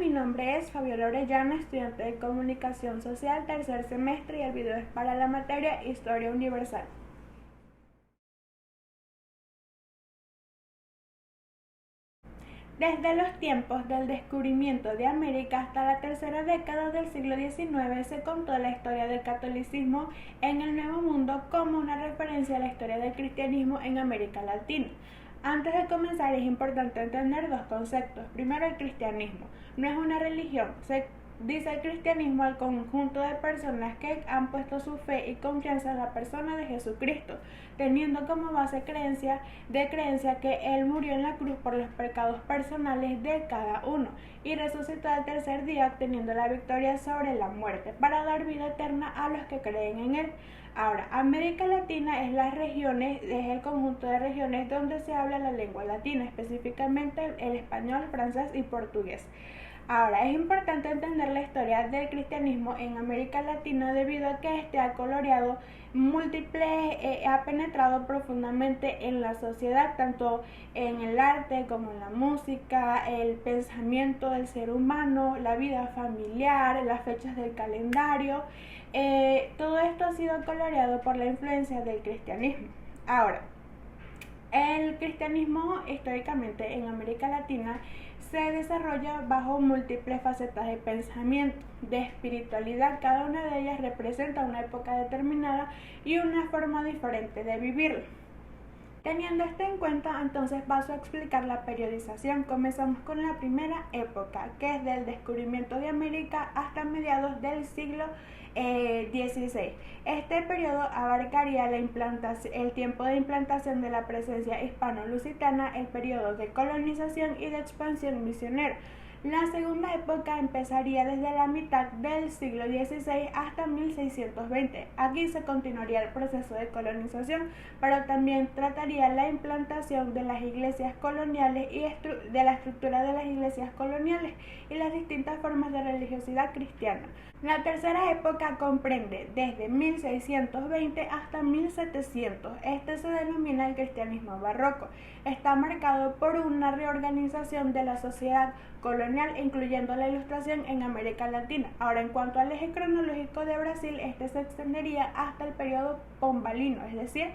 mi nombre es Fabiola Orellana, estudiante de Comunicación Social, tercer semestre, y el video es para la materia Historia Universal. Desde los tiempos del descubrimiento de América hasta la tercera década del siglo XIX se contó la historia del catolicismo en el Nuevo Mundo como una referencia a la historia del cristianismo en América Latina. Antes de comenzar es importante entender dos conceptos. Primero, el cristianismo no es una religión. Se dice el cristianismo al conjunto de personas que han puesto su fe y confianza en la persona de Jesucristo, teniendo como base creencia que Él murió en la cruz por los pecados personales de cada uno y resucitó al tercer día obteniendo la victoria sobre la muerte para dar vida eterna a los que creen en Él. Ahora, América Latina es el conjunto de regiones donde se habla la lengua latina, específicamente el español, francés y portugués. Ahora, es importante entender la historia del cristianismo en América Latina debido a que este ha coloreado ha penetrado profundamente en la sociedad, tanto en el arte como en la música, el pensamiento del ser humano, la vida familiar, las fechas del calendario. Todo esto ha sido coloreado por la influencia del cristianismo. Ahora, el cristianismo históricamente en América Latina se desarrolla bajo múltiples facetas de pensamiento, de espiritualidad. Cada una de ellas representa una época determinada y una forma diferente de vivirlo. Teniendo esto en cuenta, entonces paso a explicar la periodización. Comenzamos con la primera época, que es del descubrimiento de América hasta mediados del siglo XVI. Este periodo abarcaría el tiempo de implantación de la presencia hispano-lusitana, el periodo de colonización y de expansión misionera. La segunda época empezaría desde la mitad del siglo XVI hasta 1620. Aquí se continuaría el proceso de colonización, pero también trataría la implantación de las iglesias coloniales y de la estructura de las iglesias coloniales y las distintas formas de religiosidad cristiana. La tercera época comprende desde 1620 hasta 1700. Este se denomina el cristianismo barroco. Está marcado por una reorganización de la sociedad colonial, incluyendo la ilustración en América Latina. Ahora, en cuanto al eje cronológico de Brasil, este se extendería hasta el periodo pombalino, es decir,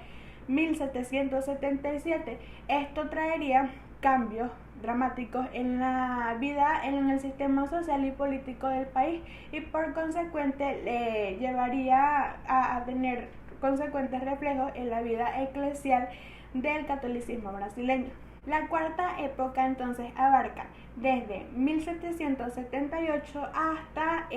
1777. Esto traería cambios dramáticos en la vida, en el sistema social y político del país, y por consecuente le llevaría a tener consecuentes reflejos en la vida eclesial del catolicismo brasileño. La cuarta época entonces abarca desde 1778 hasta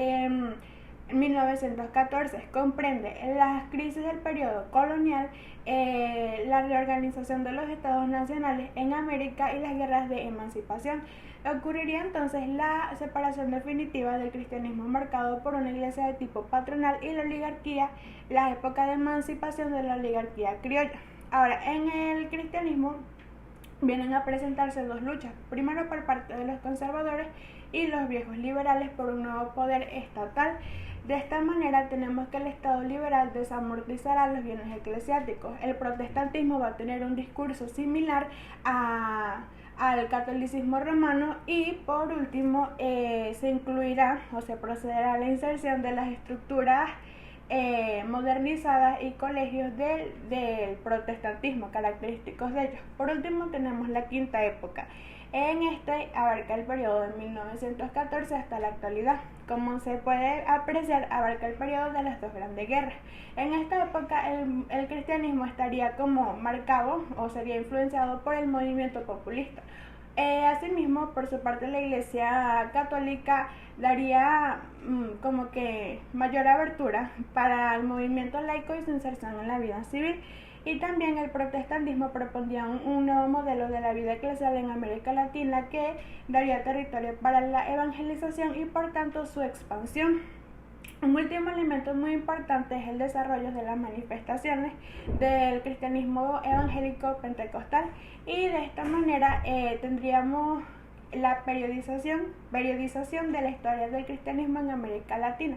1914. Comprende las crisis del periodo colonial, la reorganización de los estados nacionales en América y las guerras de emancipación. Ocurriría entonces la separación definitiva del cristianismo marcado por una iglesia de tipo patronal y la oligarquía, la época de emancipación de la oligarquía criolla. Ahora, en el cristianismo vienen a presentarse dos luchas, primero por parte de los conservadores y los viejos liberales por un nuevo poder estatal. De esta manera tenemos que el Estado liberal desamortizará los bienes eclesiásticos. El protestantismo va a tener un discurso similar al catolicismo romano y por último se incluirá o se procederá a la inserción de las estructuras modernizadas y colegios del protestantismo, característicos de ellos. Por último tenemos la quinta época. En este abarca el periodo de 1914 hasta la actualidad. Como se puede apreciar, abarca el periodo de las dos grandes guerras. En esta época el cristianismo estaría como marcado o sería influenciado por el movimiento populista. Asimismo, por su parte, la Iglesia Católica daría como que mayor abertura para el movimiento laico y su inserción en la vida civil. Y también el protestantismo propondría un nuevo modelo de la vida eclesial en América Latina que daría territorio para la evangelización y por tanto su expansión. Un último elemento muy importante es el desarrollo de las manifestaciones del cristianismo evangélico pentecostal, y de esta manera tendríamos la periodización de la historia del cristianismo en América Latina.